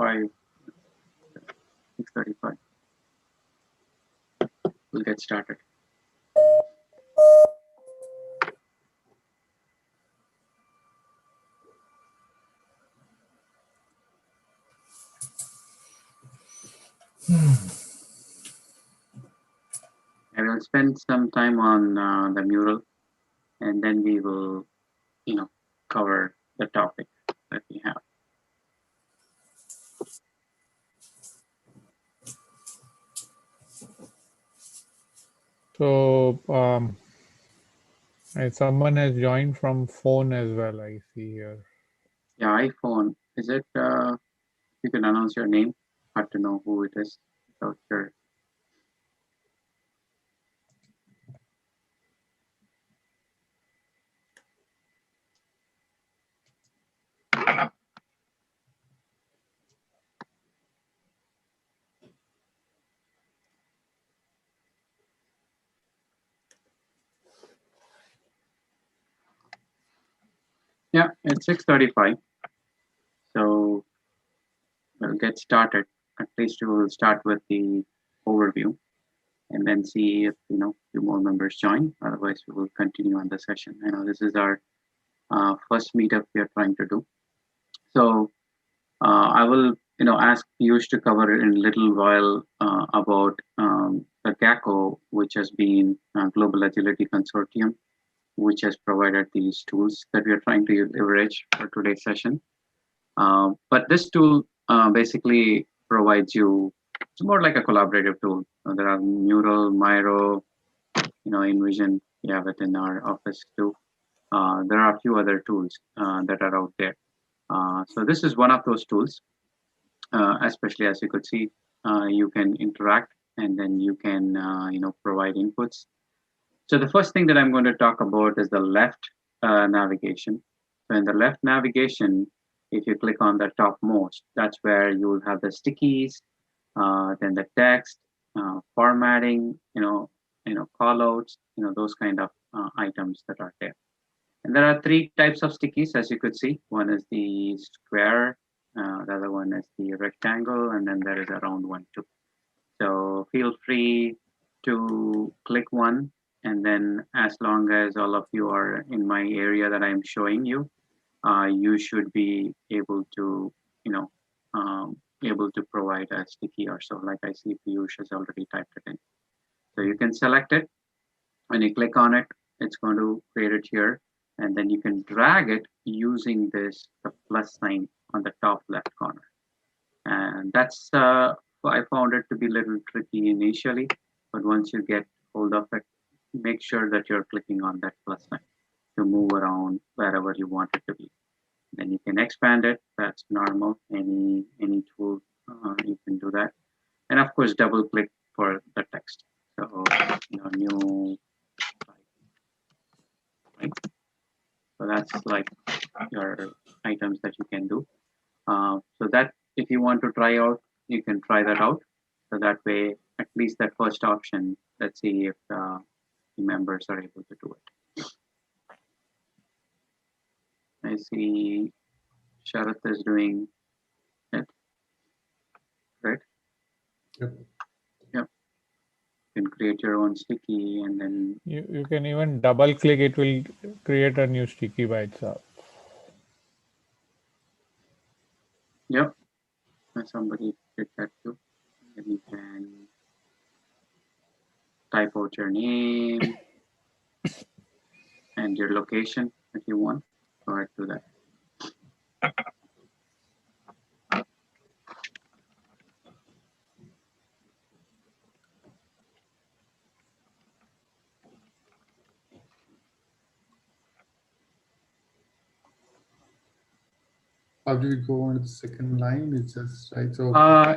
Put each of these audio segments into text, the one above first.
6:35. 6:35. We'll get started. I will spend some time on the mural, and then we will, cover the topic that we have. So someone has joined from phone as well, I see here. Yeah, iPhone. Is it, you can announce your name, hard to know who it is without your. Yeah, it's 6:35. So we'll get started. At least we will start with the overview and then see if, few more members join. Otherwise, we will continue on the session. I know this is our first meetup we are trying to do. So I will, ask Piyush to cover in a little while about the GACo, which has been Global Agility Consortium, which has provided these tools that we are trying to leverage for today's session. But this tool basically provides you, it's more like a collaborative tool. There are Mural, Miro, InVision, we have it in our office too. There are a few other tools that are out there. So this is one of those tools, especially as you could see, you can interact and then you can, provide inputs. So the first thing that I'm going to talk about is the left navigation. So in the left navigation, if you click on the topmost, that's where you will have the stickies, then the text, formatting, callouts, those kind of items that are there. And there are three types of stickies, as you could see. One is the square, the other one is the rectangle, and then there is a round one too. So feel free to click one, and then as long as all of you are in my area that I'm showing you, you should be able to, able to provide a sticky or so. Like I see Piyush has already typed it in. So you can select it. When you click on it, it's going to create it here. And then you can drag it using this the plus sign on the top left corner. And that's, I found it to be a little tricky initially, but once you get hold of it, make sure that you're clicking on that plus sign to move around wherever you want it to be. Then you can expand it. That's normal. Any tool, you can do that. And of course, double click for the text. So, new, right? So that's like your items that you can do. So that if you want to try out, you can try that out. So that way, at least that first option, let's see if the members are able to do it. I see Sharath is doing it, right? Yep. Yep. You can create your own sticky and then... You can even double click, it will create a new sticky by itself. Yep. Somebody did that too. And you can type out your name and your location if you want. Go ahead, do that. How do we go on to the second line? It's just right. So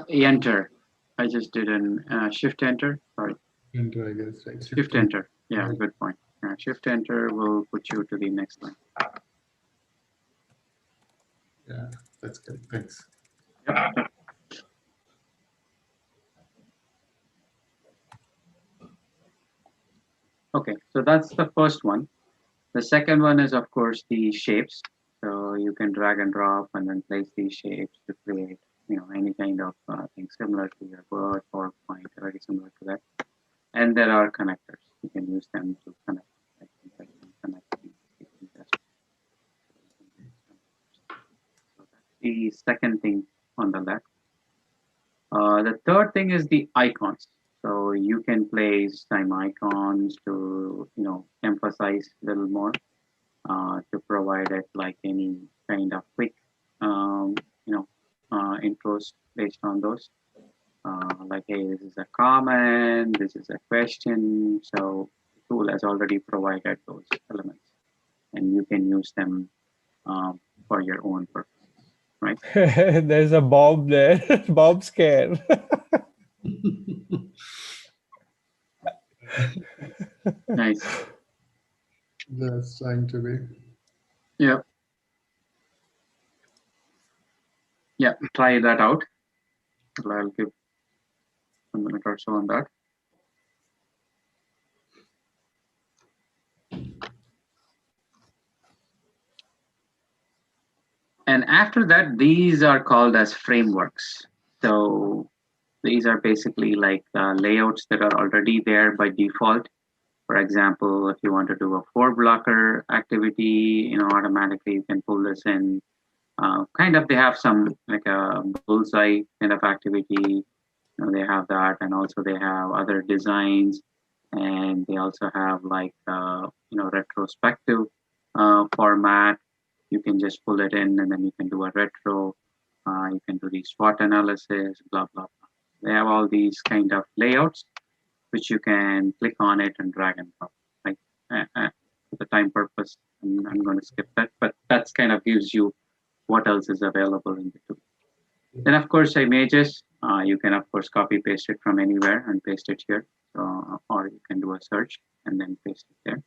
enter. I just did an shift enter. Sorry. enter, I guess, right? Shift enter. Yeah, good point. Shift enter will put you to the next line. Yeah, that's good. Thanks. Yep. Okay, so that's the first one. The second one is, of course, the shapes. So you can drag and drop and then place these shapes to create, any something similar to your Word, PowerPoint, very similar to that. And there are connectors. You can use them to connect. I think I can connect the test. So that's the second thing on the left. The third thing is the icons. So you can place some icons to emphasize a little more, to provide it like any kind of quick intros based on those. Like, hey, this is a comment, this is a question. So the tool has already provided those elements, and you can use them for your own purposes, right? There's a Bob there. Bob scare. Nice. That's trying to be. Yeah. Yeah, try that out. I'll give a minute or so on that. And after that, these are called as frameworks. So these are basically like layouts that are already there by default. For example, if you want to do a 4-blocker activity, automatically you can pull this in. Kind of, they have some like a bullseye kind of activity. They have that, and also they have other designs, and they also have like retrospective format. You can just pull it in, and then you can do a retro. You can do the SWOT analysis, blah blah blah. They have all these kind of layouts, which you can click on it and drag and drop. Like for the time purpose, I'm going to skip that, but that's kind of gives you what else is available in the tool. Then of course images, you can of course copy paste it from anywhere and paste it here, or you can do a search and then paste it there.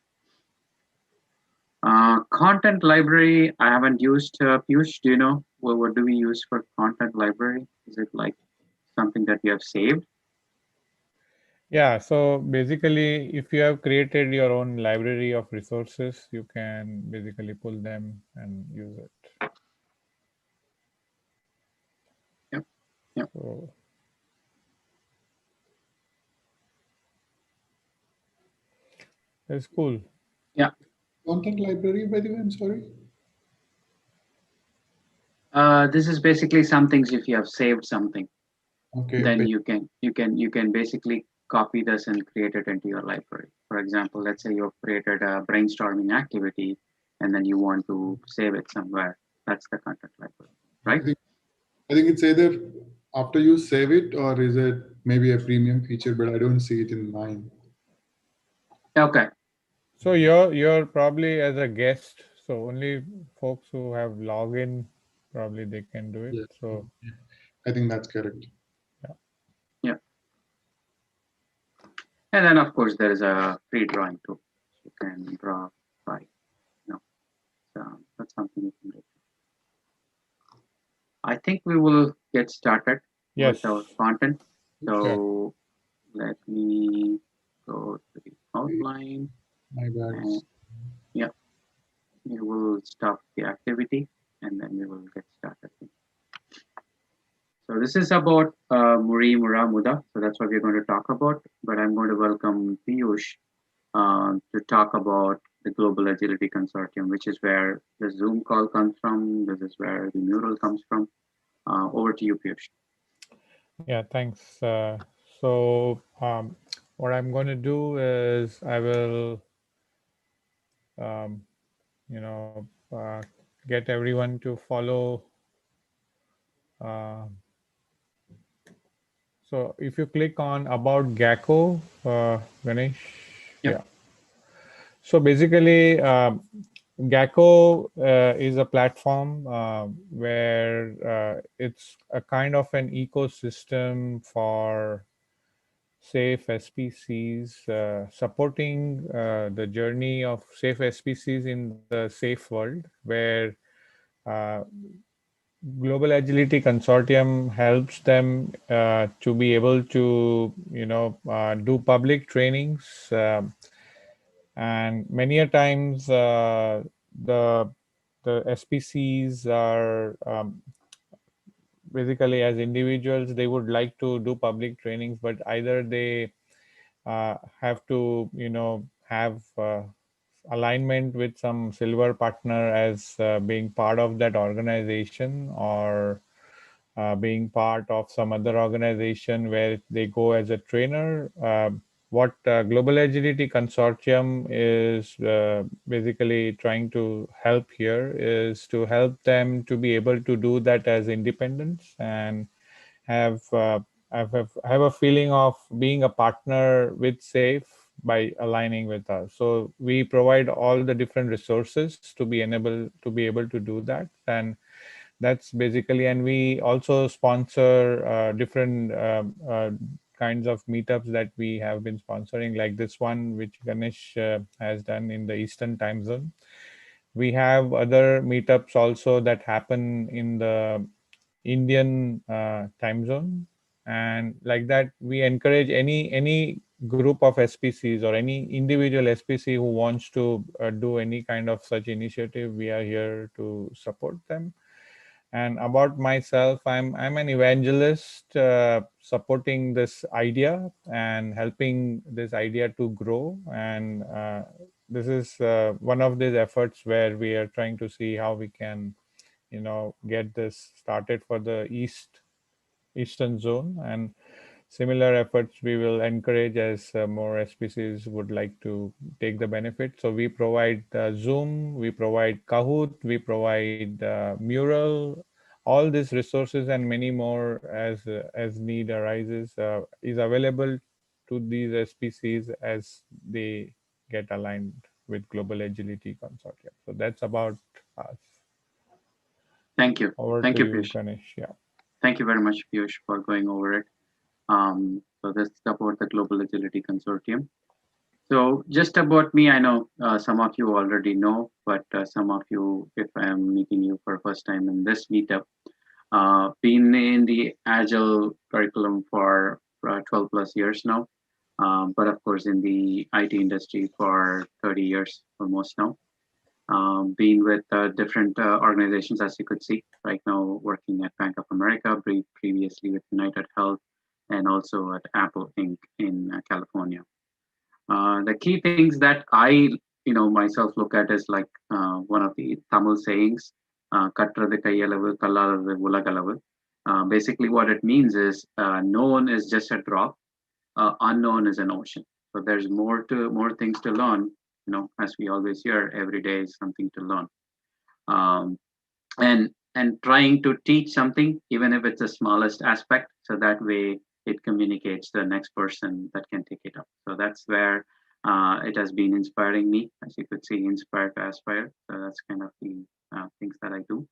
Content library, I haven't used. Piyush, do you know what do we use for content library? Is it like something that you have saved? Yeah, so basically, if you have created your own library of resources, you can basically pull them and use it. Yep. Yep. So it's cool. Yeah. Content library, by the way, I'm sorry. This is basically some things. If you have saved something, Okay. then you can basically copy this and create it into your library. For example, let's say you've created a brainstorming activity, and then you want to save it somewhere. That's the content library, right? I think it's either after you save it, or is it maybe a premium feature, but I don't see it in mine. Okay. So you're probably as a guest, so only folks who have login probably they can do it. Yeah. So I think that's correct. Yeah. And then of course there is a free drawing tool. You can draw by, so that's something you can do. I think we will get started yes, with our content. So sure. let me go to the outline, My bad. and yeah, we will stop the activity and then we will get started. So this is about Muri Mura Muda. So that's what we're going to talk about. But I'm going to welcome Piyush to talk about the Global Agility Consortium, which is where the Zoom call comes from. This is where the mural comes from. Over to you, Piyush. Yeah, thanks. So what I'm going to do is I will, um, you know, get everyone to follow. Uh, so if you click on about GACo, Ganesh, Yep. yeah. So basically, GACo is a platform where it's a kind of an ecosystem for safe SPCs, supporting the journey of safe SPCs in the safe world, where uh, Global Agility Consortium helps them to be able to, do public trainings, and many a times the SPCs are basically as individuals, they would like to do public trainings, but either they have to, have alignment with some silver partner as being part of that organization, or being part of some other organization where they go as a trainer. What Global Agility Consortium is basically trying to help here is to help them to be able to do that as independents, and have have a feeling of being a partner with SAFE by aligning with us. So we provide all the different resources to be able to do that, and that's basically. And we also sponsor different kinds of meetups that we have been sponsoring, like this one which Ganesh has done in the Eastern time zone. We have other meetups also that happen in the Indian time zone, and like that we encourage any group of SPCs or any individual SPC who wants to do any kind of such initiative. We are here to support them. And about myself, I'm an evangelist, supporting this idea and helping this idea to grow. And this is one of these efforts where we are trying to see how we can, get this started for the eastern zone. And similar efforts we will encourage as more SPCs would like to take the benefit. So we provide Zoom, we provide Kahoot, we provide Mural. All these resources and many more as need arises is available to these SPCs as they get aligned with Global Agility Consortium. So that's about us. Thank you. Over Thank to you, you, Piyush. Ganesh. Yeah. Thank you very much, Piyush, for going over it. So this is about the Global Agility Consortium. So just about me, I know some of you already know, but some of you, if I'm meeting you for first time in this meetup, been in the Agile curriculum for 12 plus years now, but of course in the IT industry for 30 years almost now. Been with different organizations, as you could see right now, working at Bank of America, previously with United Health, and also at Apple Inc. in California. The key things that I, myself look at is like one of the Tamil sayings, "Katrathu kaiyalavu, kalladhathu ulagalavu." Basically, what it means is known is just a drop, unknown is an ocean. So there's more things to learn. As we always hear, every day is something to learn. Um, and trying to teach something, even if it's the smallest aspect, so that way it communicates to the next person that can take it up. So that's where it has been inspiring me, as you could see, inspired to aspire. So that's kind of the things that I do.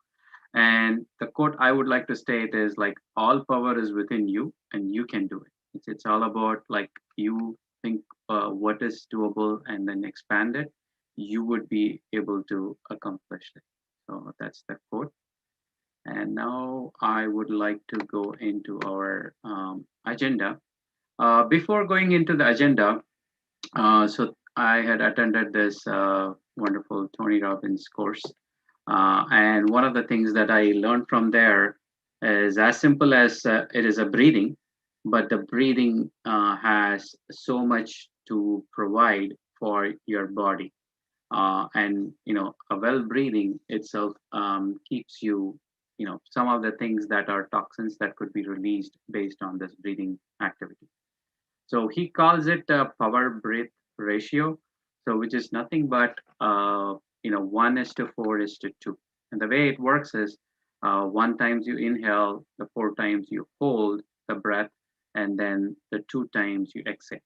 And the quote I would like to state is like, all power is within you and you can do it. It's all about like you think what is doable and then expand it, you would be able to accomplish it. So that's the quote. And now I would like to go into our agenda. Before going into the agenda, so I had attended this wonderful Tony Robbins course. And one of the things that I learned from there is as simple as it is a breathing, but the breathing has so much to provide for your body. And a well breathing itself keeps you, some of the things that are toxins that could be released based on this breathing activity. So he calls it a power breath ratio, so which is nothing but 1:4:2. And the way it works is one times you inhale, the four times you hold the breath, and then the two times you exhale.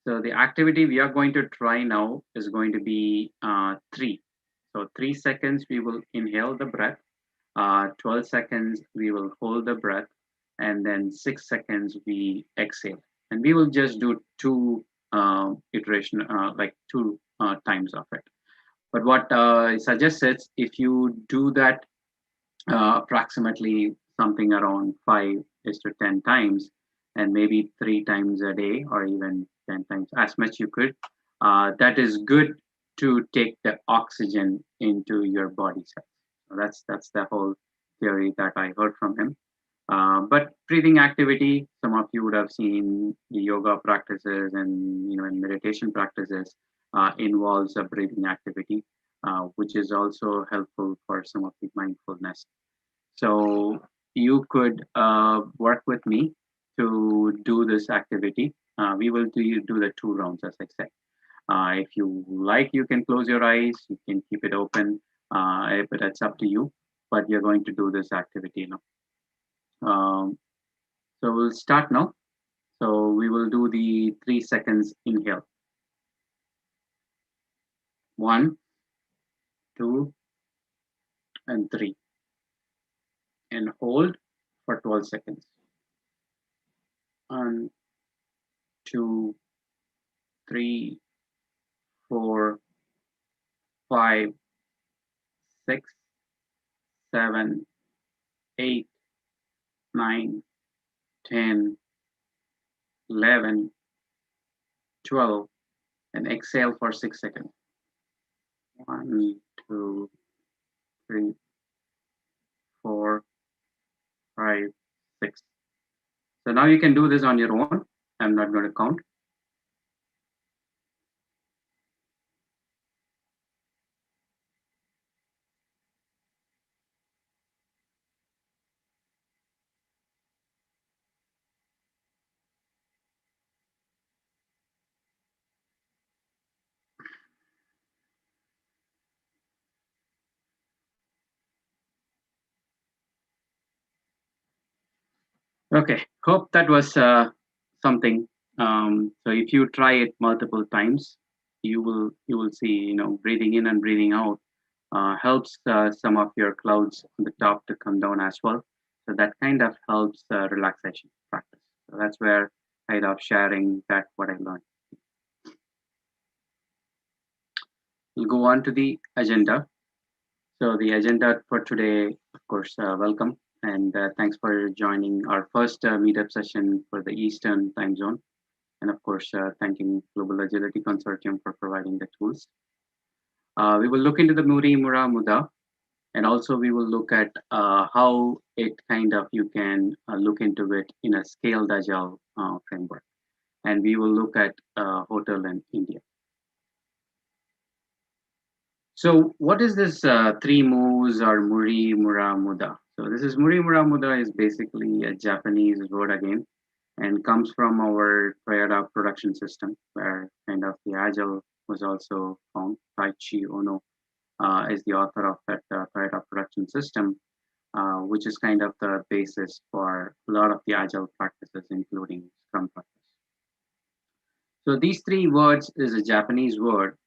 So the activity we are going to try now is going to be three. So 3 seconds we will inhale the breath, 12 seconds we will hold the breath, and then 6 seconds we exhale. And we will just do two iteration, like two times of it. But what I suggest is if you do that approximately something around 5:10 times, and maybe 3 times a day, or even 10 times, as much you could. That is good to take the oxygen into your body cells. So that's the whole theory that I heard from him. But breathing activity, some of you would have seen the yoga practices and and meditation practices involves a breathing activity, which is also helpful for some of the mindfulness. So you could work with me to do this activity. We will do the 2 rounds, as I said. If you like, you can close your eyes, you can keep it open, but that's up to you. But you're going to do this activity now. So we'll start now. So we will do the 3 seconds inhale. 1, 2, and 3. And hold for 12 seconds. 1, 2, 3, 4, 5, 6, 7, 8, 9, 10, 11, 12, and exhale for 6 seconds. 1, 2, 3, 4, 5, 6. So now you can do this on your own. I'm not going to count. Okay, hope that was something. So if you try it multiple times, you will see, breathing in and breathing out helps some of your clouds on the top to come down as well. So that kind of helps relaxation practice. So that's where kind of sharing that what I learned. We'll go on to the agenda. So the agenda for today, of course, welcome and thanks for joining our first meetup session for the Eastern time zone. And of course, thanking Global Agility Consortium for providing the tools. We will look into the Muri Mura Muda, and also we will look at how it kind of you can look into it in a scaled agile framework. And we will look at hotel in India. So what is this 3 moves or Muri Mura Muda? So this is Muri Mura Muda is basically a Japanese word again, and comes from our Toyota production system, where kind of the Agile was also found. Taichi Ono is the author of that Toyota production system, which is kind of the basis for a lot of the Agile practices, including Scrum practice. So these 3 words is a Japanese word.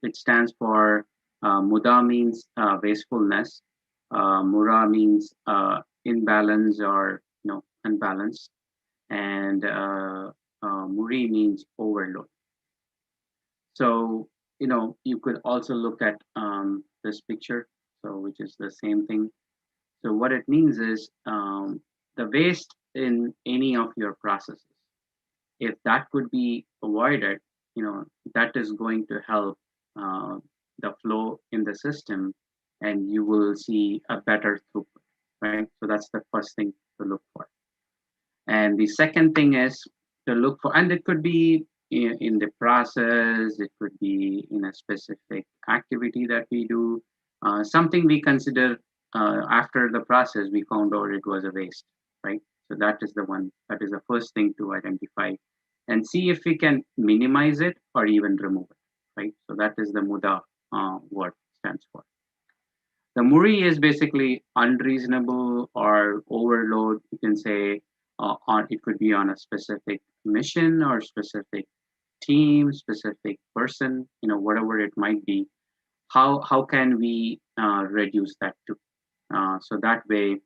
It stands for Muda means wastefulness. Mura means imbalance or unbalanced, and Muri means overload. So you could also look at this picture, so which is the same thing. So what it means is the waste in any of your processes, if that could be avoided, that is going to help the flow in the system, and you will see a better throughput, right? So that's the first thing to look for. And the second thing is to look for, and it could be in the process, it could be in a specific activity that we do, something we consider after the process, we found out it was a waste, right? So that is the one, that is the first thing to identify and see if we can minimize it or even remove it, right? So that is the Muda word stands for. The Muri is basically unreasonable or overload. You can say, on it could be on a specific mission or specific team, specific person, whatever it might be. How can we reduce that too? So that way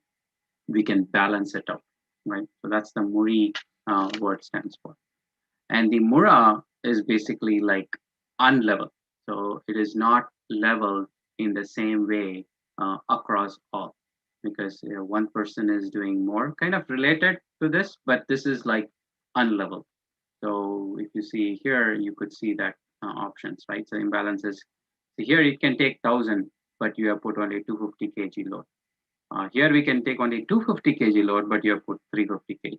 we can balance it out, right? So that's the Muri word stands for. And the Mura is basically like unlevel. So it is not level in the same way across all, because one person is doing more, kind of related to this, but this is like unlevel. So if you see here, you could see that options, right? So imbalances. So here it can take 1,000, but you have put only 250 kg load. Here we can take only 250 kg load, but you have put 350 kg.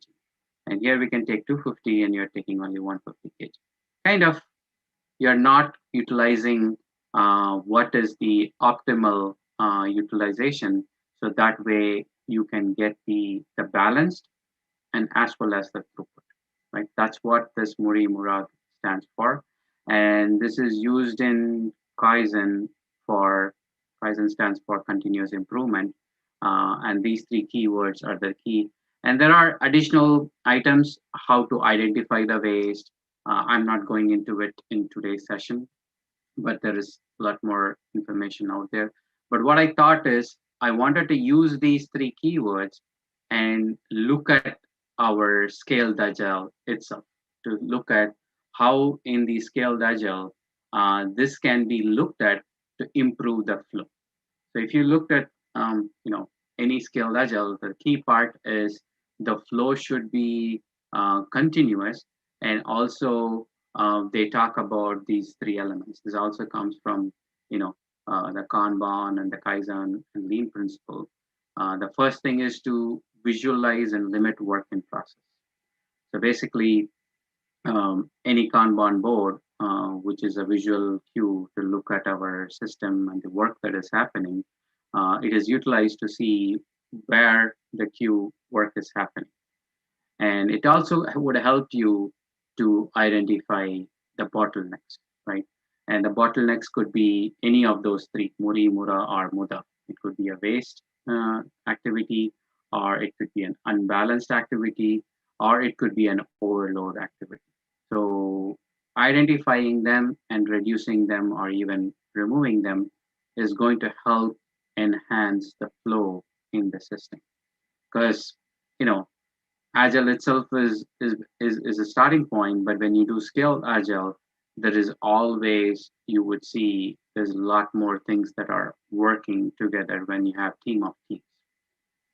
And here we can take 250 and you're taking only 150 kg. Kind of, you're not utilizing what is the optimal utilization. So that way you can get the balanced and as well as the throughput, right? That's what this Muri-Mura stands for. And this is used in Kaizen for, Kaizen stands for continuous improvement. And these three keywords are the key. And there are additional items, how to identify the waste. I'm not going into it in today's session, but there is a lot more information out there. But what I thought is I wanted to use these three keywords and look at our scaled agile itself, to look at how in the scaled agile this can be looked at to improve the flow. So if you looked at any scaled agile, the key part is the flow should be continuous, and also they talk about these three elements. This also comes from the Kanban and the Kaizen and Lean principle. The first thing is to visualize and limit work in process. So basically, any Kanban board, which is a visual cue to look at our system and the work that is happening, it is utilized to see where the queue work is happening. And it also would help you to identify the bottlenecks, right? And the bottlenecks could be any of those three, Muri, Mura, or Muda. It could be a waste activity, or it could be an unbalanced activity, or it could be an overload activity. So identifying them and reducing them or even removing them is going to help enhance the flow in the system. Because agile itself is a starting point, but when you do scale agile, there is always, you would see there's a lot more things that are working together when you have team of teams.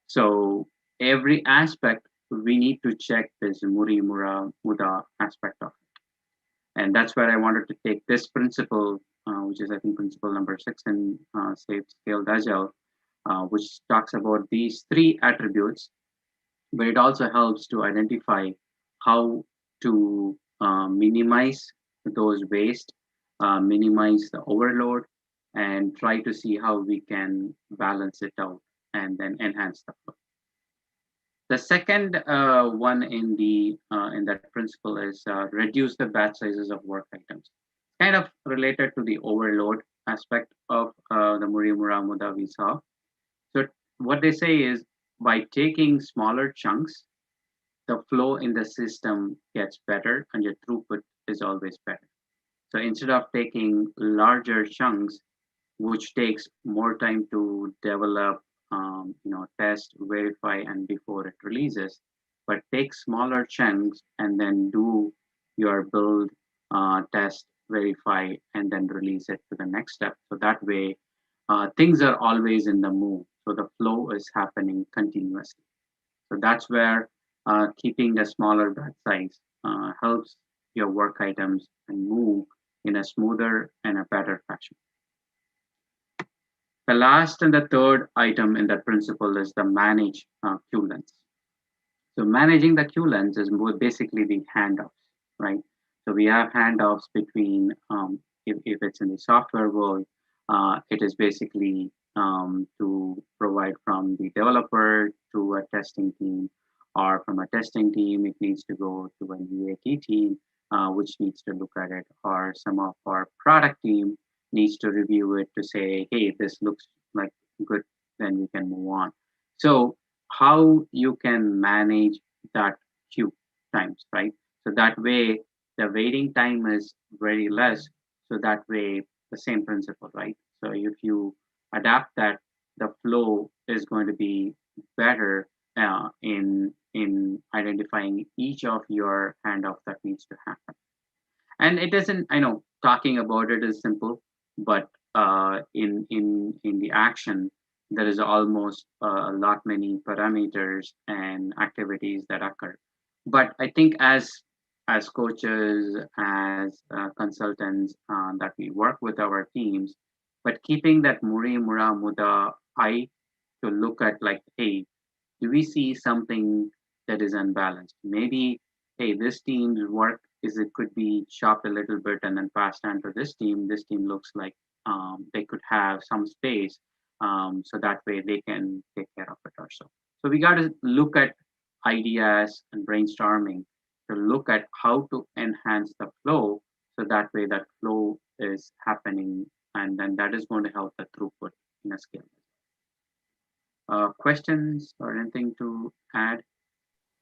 So every aspect we need to check this Muri Mura Muda aspect of it. And that's where I wanted to take this principle, which is I think principle number 6 in Scaled Agile, which talks about these three attributes, but it also helps to identify how to minimize those waste, minimize the overload, and try to see how we can balance it out and then enhance the flow. The second one in that principle is reduce the batch sizes of work items. Kind of related to the overload aspect of the Muri Mura Muda we saw. So what they say is by taking smaller chunks, the flow in the system gets better and your throughput is always better. So instead of taking larger chunks, which takes more time to develop, test, verify, and before it releases, but take smaller chunks and then do your build, test, verify, and then release it to the next step. So that way, things are always in the move. So the flow is happening continuously. So that's where keeping a smaller batch size helps your work items and move in a smoother and a better fashion. The last and the third item in that principle is the manage queue lengths. So managing the queue lengths is more basically the handoffs, right? So we have handoffs between, if it's in the software world, it is basically to provide from the developer to a testing team, or from a testing team, it needs to go to an UAT team, which needs to look at it, or some of our product team needs to review it to say, hey, this looks like good, then we can move on. So how you can manage that queue times, right? So that way the waiting time is very less. So that way the same principle, right? So if you adapt that, the flow is going to be better in identifying each of your handoff that needs to happen. And it isn't, I know talking about it is simple, but in the action, there is almost a lot many parameters and activities that occur. But I think as coaches, as consultants that we work with our teams, but keeping that Muri Mura Muda high to look at like, hey, do we see something that is unbalanced? Maybe, hey, this team's work is it could be chopped a little bit and then passed on to this team. This team looks like they could have some space, so that way they can take care of it or so. So we got to look at ideas and brainstorming to look at how to enhance the flow, so that way that flow is happening, and then that is going to help the throughput in a scale. Questions or anything to add?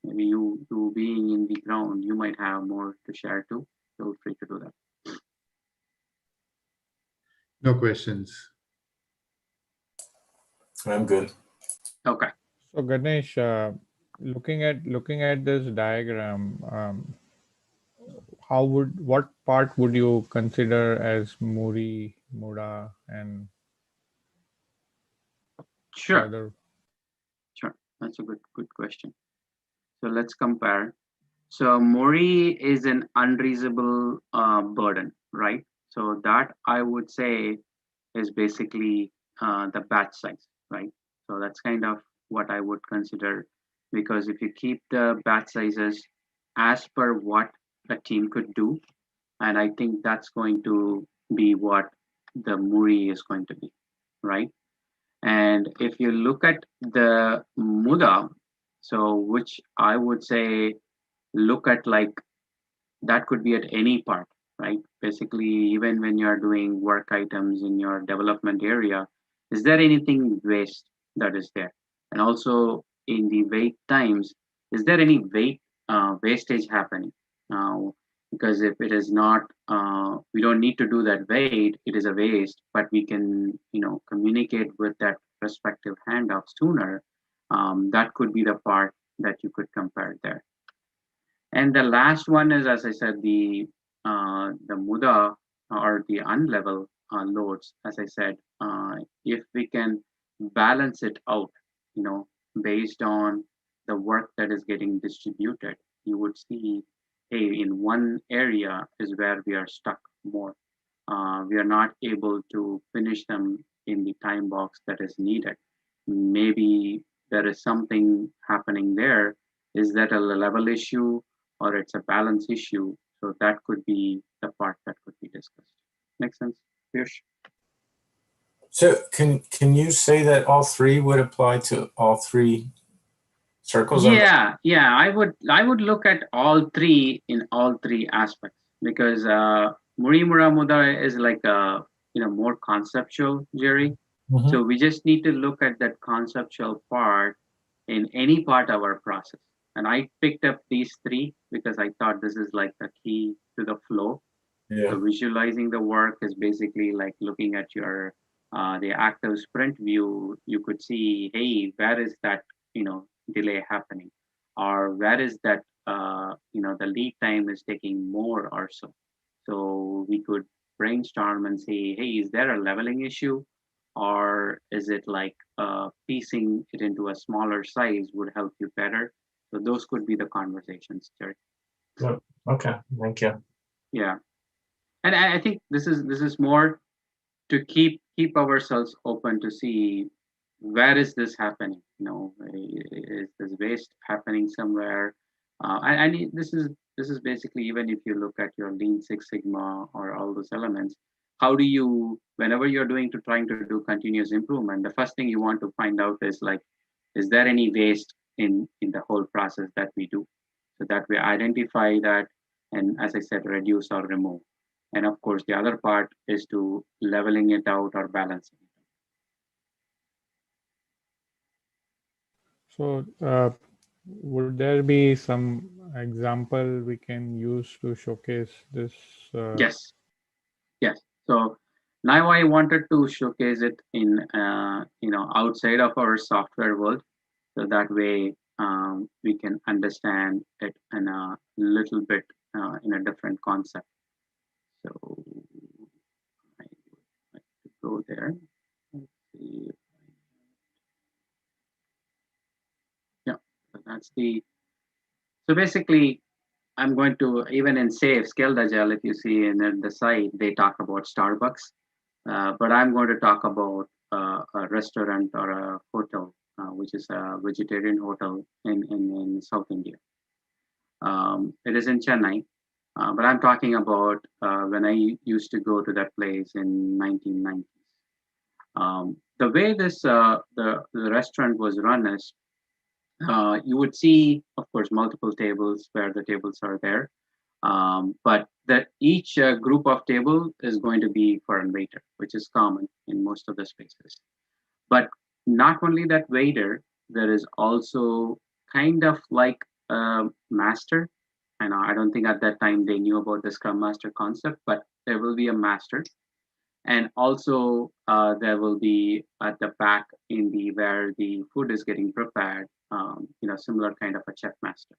Maybe you being in the ground, you might have more to share too. Feel free to do that. No questions. I'm good. Okay. So Ganesh, looking at this diagram, what part would you consider as Muri, Muda, and the Sure. other? Sure. That's a good question. So let's compare. So Mori is an unreasonable burden, right? So that I would say is basically the batch size, right? So that's kind of what I would consider, because if you keep the batch sizes as per what a team could do, and I think that's going to be what the Muri is going to be, right? And if you look at the Muda, so which I would say look at like that could be at any part, right? Basically, even when you're doing work items in your development area, is there anything waste that is there? And also in the wait times, is there any wastage happening? Because if it is not, we don't need to do that wait, it is a waste, but we can, communicate with that respective handoff sooner. That could be the part that you could compare there. And the last one is, as I said, the muda or the unlevel loads. As I said, if we can balance it out, based on the work that is getting distributed, you would see, hey, in one area is where we are stuck more. We are not able to finish them in the time box that is needed. Maybe there is something happening there. Is that a level issue or it's a balance issue? So that could be the part that could be discussed. Make sense, Piyush? So can you say that all three would apply to all three circles? Yeah, I would look at all three in all three aspects, because Murimura Muda is like a more conceptual, Jerry. Mhm. So we just need to look at that conceptual part in any part of our process. And I picked up these three because I thought this is like the key to the flow. Yeah. So visualizing the work is basically like looking at your the active sprint view. You could see, hey, where is that delay happening, or where is that the lead time is taking more or so. So we could brainstorm and say, hey, is there a leveling issue, or is it like piecing it into a smaller size would help you better? So those could be the conversations, Jerry. Yep. Okay. Thank you. Yeah. And I think this is more to keep ourselves open to see where is this happening. Is this waste happening somewhere? This is basically, even if you look at your Lean Six Sigma or all those elements, how do you, whenever you're trying to do continuous improvement, the first thing you want to find out is like, is there any waste in the whole process that we do? So that we identify that, and as I said, reduce or remove. And of course, the other part is to leveling it out or balancing it. So, would there be some example we can use to showcase this? Yes, yes. So now I wanted to showcase it in outside of our software world, so that way we can understand it in a little bit in a different concept. So I would like to go there. Let's see. Yeah, so that's the. So basically, I'm going to, even in SAFe, Scaled Agile, if you see in the site, they talk about Starbucks. But I'm going to talk about a restaurant or a hotel, which is a vegetarian hotel in South India. It is in Chennai, but I'm talking about when I used to go to that place in 1990s. The way the restaurant was run is you would see, of course, multiple tables where the tables are there, but that each group of table is going to be for a waiter, which is common in most of the spaces. But not only that waiter, there is also kind of like a master. And I don't think at that time they knew about the Scrum Master concept, but there will be a master, and also there will be at the back in the where the food is getting prepared, similar kind of a chef master.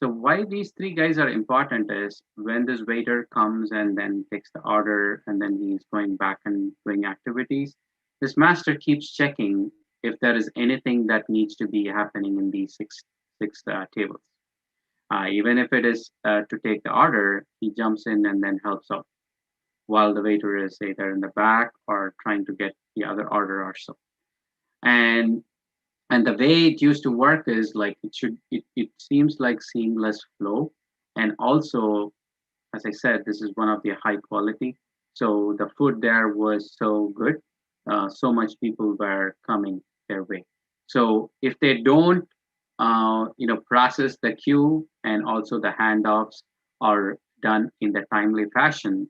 So why these three guys are important is when this waiter comes and then takes the order and then he's going back and doing activities, this master keeps checking if there is anything that needs to be happening in these six tables. Even if it is to take the order, he jumps in and then helps out while the waiter is either in the back or trying to get the other order or so. And the way it used to work is like it seems like seamless flow. And also, as I said, this is one of the high quality. So the food there was so good. So much people were coming their way. So if they don't, process the queue and also the handoffs are done in the timely fashion,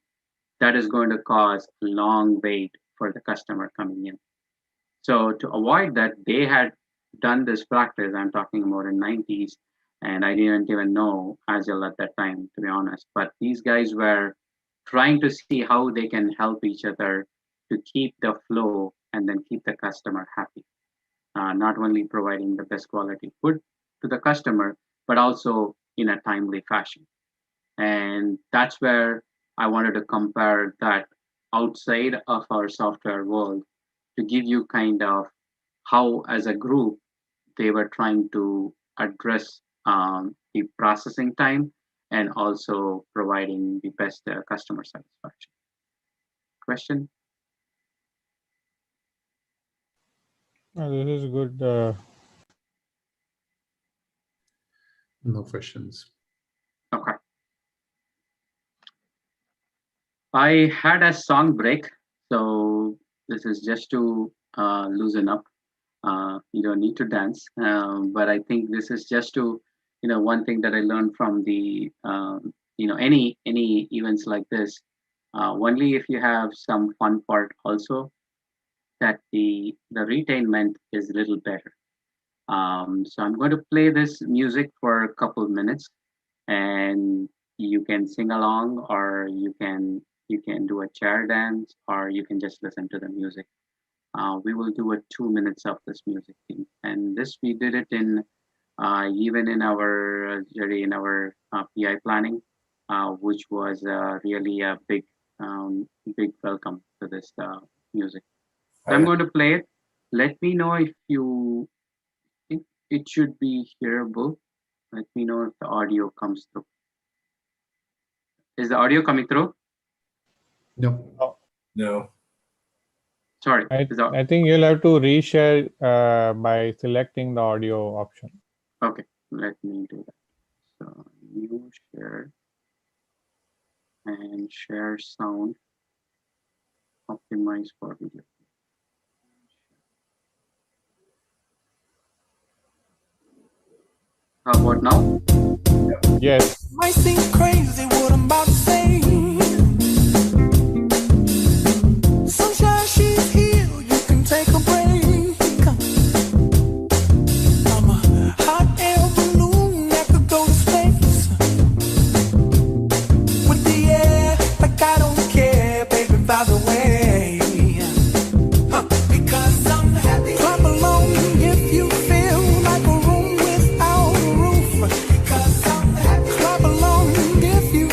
that is going to cause a long wait for the customer coming in. So to avoid that, they had done this practice. I'm talking about in 90s, and I didn't even know Agile at that time, to be honest. But these guys were trying to see how they can help each other to keep the flow and then keep the customer happy. Not only providing the best quality food to the customer, but also in a timely fashion. And that's where I wanted to compare that outside of our software world to give you kind of how, as a group, they were trying to address the processing time and also providing the best customer satisfaction. Question? This is good. No questions. Okay. I had a song break, so this is just to loosen up. You don't need to dance, but I think this is just to, one thing that I learned from the, any events like this. Only if you have some fun part also, that the retainment is a little better. So I'm going to play this music for a couple of minutes, and you can sing along, or you can do a chair dance, or you can just listen to the music. We will do 2 minutes of this music thing, and this we did it in even in our PI planning, which was really a big welcome to this music. So I'm going to play it. Let me know if it should be hearable. Let me know if the audio comes through. Is the audio coming through? No. No. Sorry. I think you'll have to reshare by selecting the audio option. Okay, let me do that. So new share and share sound, optimize for video. How about now? Yes. Might seem crazy what I'm about to say. Sunshine, she's here. You can take a break. I'm a hot air balloon that could go to space. With the air, like I don't care, baby, by the way. Because I'm happy. Clap along if you feel like a room without a roof. Because I'm happy. Clap along if you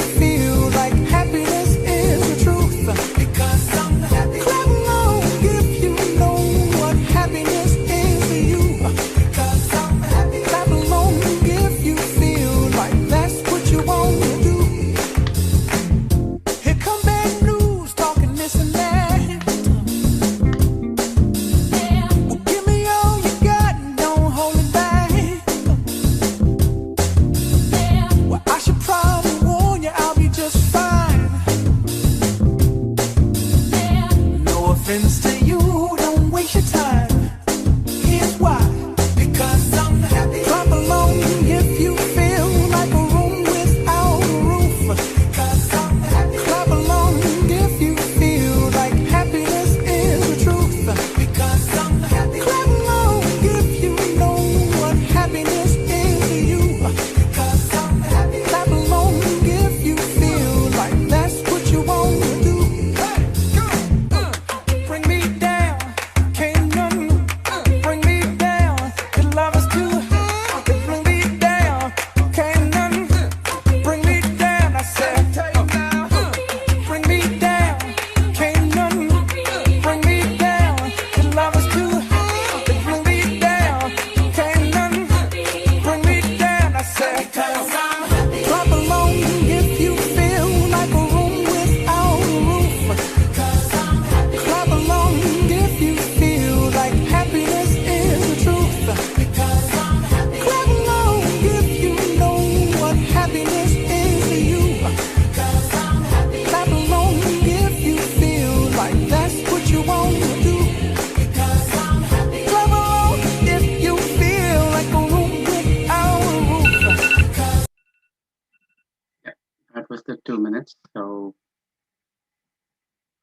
was the 2 minutes. So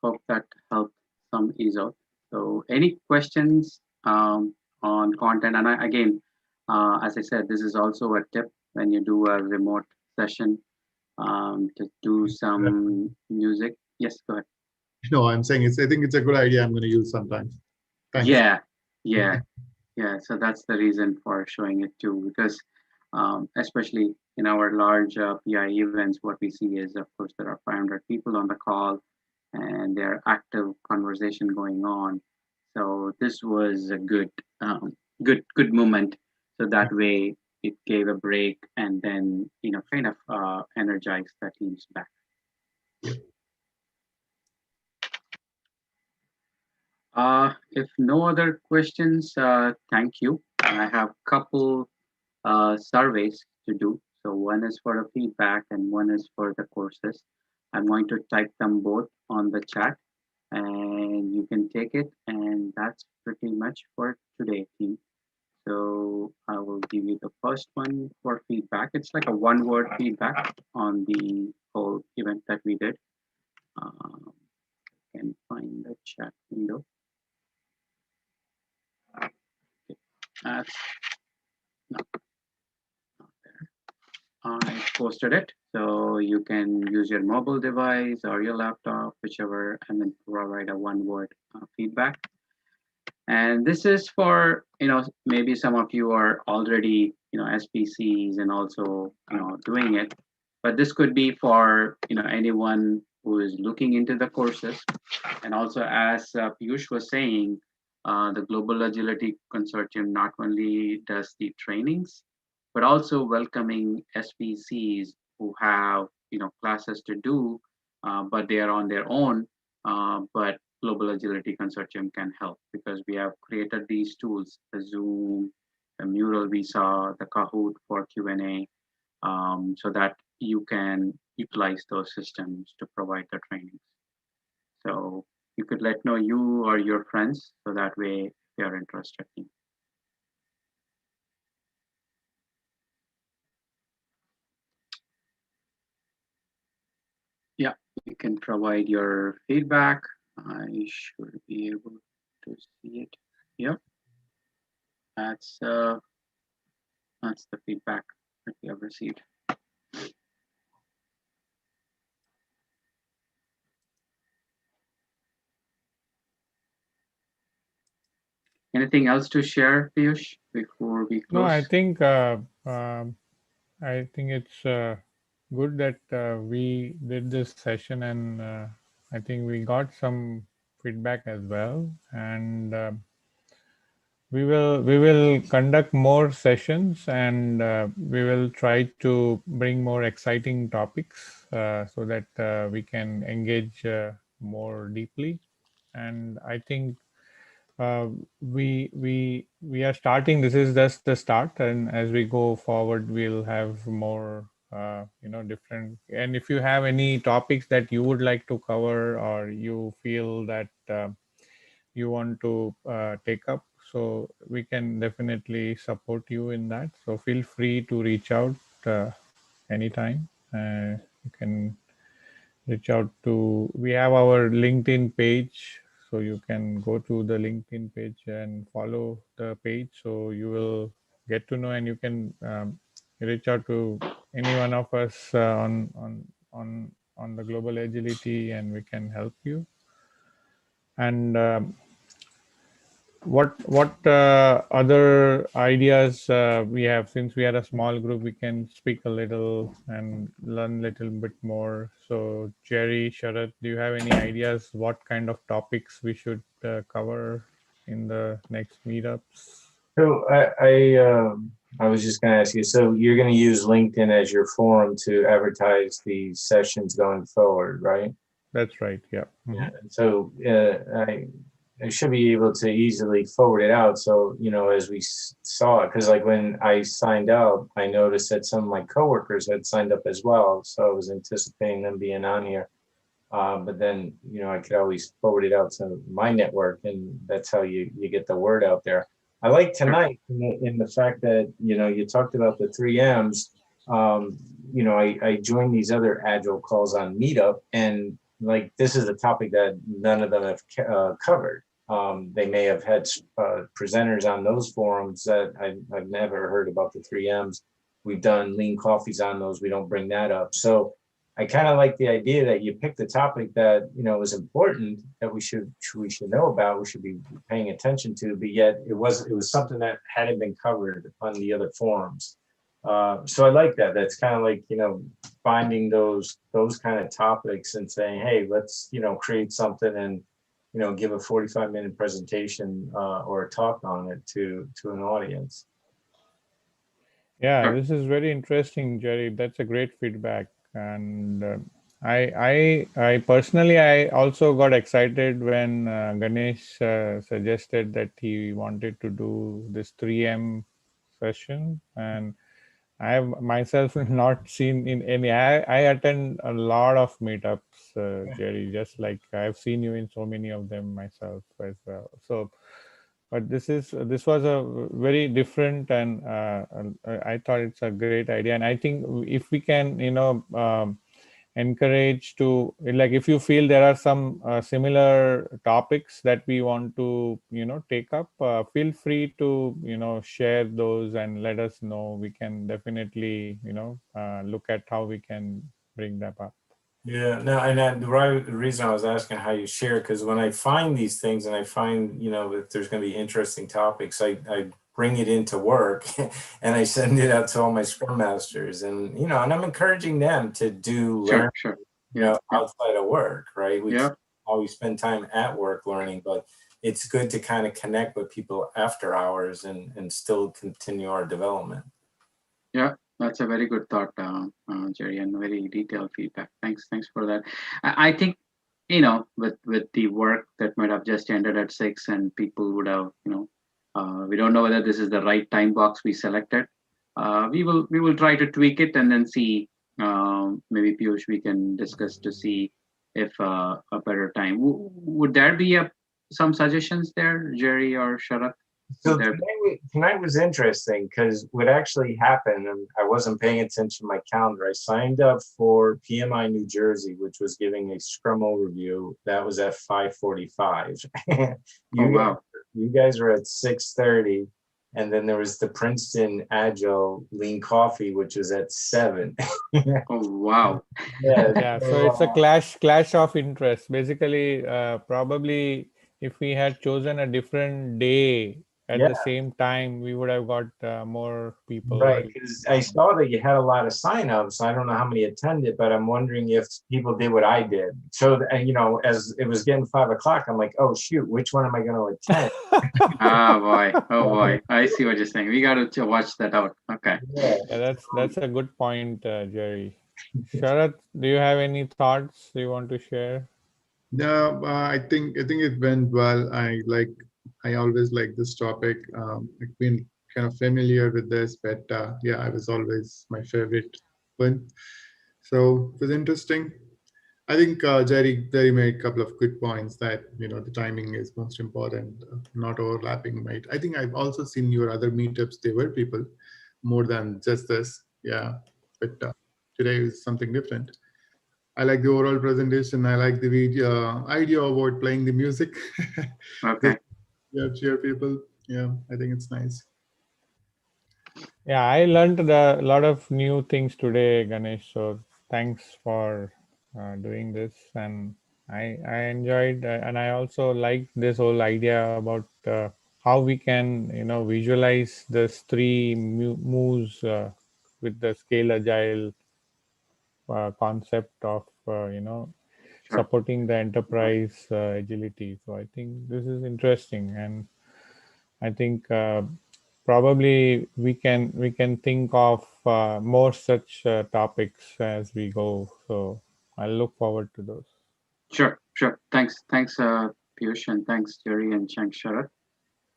hope that helped some ease out. So any questions on content? And again, as I said, this is also a tip when you do a remote session to do some music. Yes, go ahead. No, I'm saying I think it's a good idea. I'm going to use sometimes. Thanks. Yeah. So that's the reason for showing it too, because especially in our large PI events, what we see is, of course, there are 500 people on the call, and there are active conversation going on. So this was a good moment. So that way it gave a break, and then kind of energized the teams back. If no other questions, thank you. I have couple surveys to do. So one is for the feedback and one is for the courses. I'm going to type them both on the chat, and you can take it. And that's pretty much for today, team. So I will give you the first one for feedback. It's like a one-word feedback on the whole event that we did. Can find the chat window. That's not there. I posted it, so you can use your mobile device or your laptop, whichever, and then provide a one-word feedback. And this is for, maybe some of you are already, SPCs and also, doing it, but this could be for, anyone who is looking into the courses. And also, as Piyush was saying, the Global Agility Consortium not only does the trainings, but also welcoming SPCs who have, classes to do, but they are on their own, but Global Agility Consortium can help, because we have created these tools, the Zoom, the Mural we saw, the Kahoot for Q&A, so that you can utilize those systems to provide the trainings. So you could let know you or your friends, so that way they are interested in. Yeah, you can provide your feedback. I should be able to see it. Yep. That's the feedback that we have received. Anything else to share, Piyush, before we close? No, I think it's good that we did this session, and I think we got some feedback as well, and we will conduct more sessions, and we will try to bring more exciting topics so that we can engage more deeply. And I think we are starting. This is just the start, and as we go forward, we'll have more different. And if you have any topics that you would like to cover, or you feel that you want to take up, so we can definitely support you in that. So feel free to reach out anytime. You can reach out to, we have our LinkedIn page, so you can go to the LinkedIn page and follow the page, so you will get to know, and you can reach out to any one of us on the Global Agility, and we can help you. And what other ideas we have? Since we are a small group, we can speak a little and learn a little bit more. So Jerry, Sharat, do you have any ideas what kind of topics we should cover in the next meetups? So I was just going to ask you, so you're going to use LinkedIn as your forum to advertise the sessions going forward, right? That's right. Yeah. Mm-hmm. Yeah. So I should be able to easily forward it out. So, as we saw it, because like when I signed up, I noticed that some of my coworkers had signed up as well. So I was anticipating them being on here. But then, I could always forward it out to my network, and that's how you get the word out there. I like tonight in the fact that, you talked about the 3 M's. I joined these other agile calls on Meetup, and like this is a topic that none of them have covered. They may have had presenters on those forums that I've never heard about the 3Ms. We've done lean coffees on those. We don't bring that up. So I kind of like the idea that you picked a topic that is important, that we should know about, we should be paying attention to, but yet it was something that hadn't been covered on the other forums. So I like that. That's kind of like finding those kind of topics and saying, hey, let's create something and give a 45-minute presentation or a talk on it to an audience. Yeah, Sure. this is very interesting, Jerry. That's a great feedback. And I personally, I also got excited when Ganesh suggested that he wanted to do this 3M session. And I have myself not seen in any, I attend a lot of meetups, Jerry, just like I've seen you in so many of them myself as well. So, but this was a very different, and I thought it's a great idea. And I think if we can encourage to, like, if you feel there are some similar topics that we want to take up, feel free to share those and let us know. We can definitely look at how we can bring that up. Yeah, no, and the reason I was asking how you share, because when I find these things and I find, if there's going to be interesting topics, I bring it into work and I send it out to all my Scrum Masters, and and I'm encouraging them to do learn, Sure. Yeah. outside of work, right? We Yeah. always spend time at work learning, but it's good to kind of connect with people after hours and still continue our development. Yeah, that's a very good thought, Jerry, and very detailed feedback. Thanks for that. I think with the work that might have just ended at 6, and people would have we don't know whether this is the right time box we selected. We will try to tweak it and then see. Maybe Piyush, we can discuss to see if a better time. Would there be some suggestions there, Jerry or Sharat? So tonight was interesting because what actually happened, and I wasn't paying attention to my calendar. I signed up for PMI New Jersey, which was giving a Scrum overview. That was at 5:45. Wow. You guys were at 6:30, and then there was the Princeton Agile Lean Coffee, which was at 7. Oh wow. Yeah, so it's a clash of interest. Basically, probably if we had chosen a different day at the same time, we would have got more people. Right, because I saw that you had a lot of signups. I don't know how many attended, but I'm wondering if people did what I did. So, as it was getting 5 o'clock, I'm like, oh shoot, which one am I going to attend? Oh boy, I see what you're saying. We got to watch that out. Okay. Yeah, that's a good point, Jerry. Sharat, do you have any thoughts you want to share? No, I think it went well. I always like this topic. I've been kind of familiar with this, but yeah, I was always my favorite one. So it was interesting. I think Jerry made a couple of good points that the timing is most important, not overlapping. Right. I think I've also seen your other meetups. There were people more than just this. Yeah, but today is something different. I like the overall presentation. I like the video idea about playing the music. Okay. Cheer people. Yeah, I think it's nice. Yeah, I learned a lot of new things today, Ganesh. So thanks for doing this, and I enjoyed, and I also like this whole idea about how we can visualize this three moves with the scale agile concept of Sure. supporting the enterprise agility. So I think this is interesting, and I think probably we can think of more such topics as we go. So I'll look forward to those. Sure. Thanks, Piyush, and thanks, Jerry and Sharat.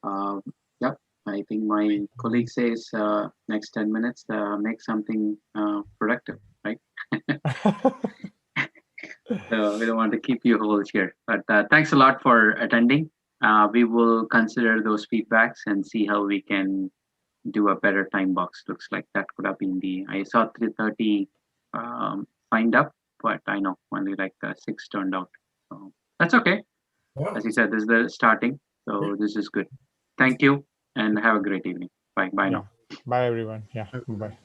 Uh, yeah, I think my colleague says next 10 minutes, make something productive, right? So we don't want to keep you whole here, but thanks a lot for attending. We will consider those feedbacks and see how we can do a better time box. Looks like that could have been I saw 3:30 signed up, but I know only like 6 turned out. So that's okay. As you said, this is the starting. So this is good. Thank you and have a great evening. Bye. Bye now. Bye everyone. Yeah. Bye.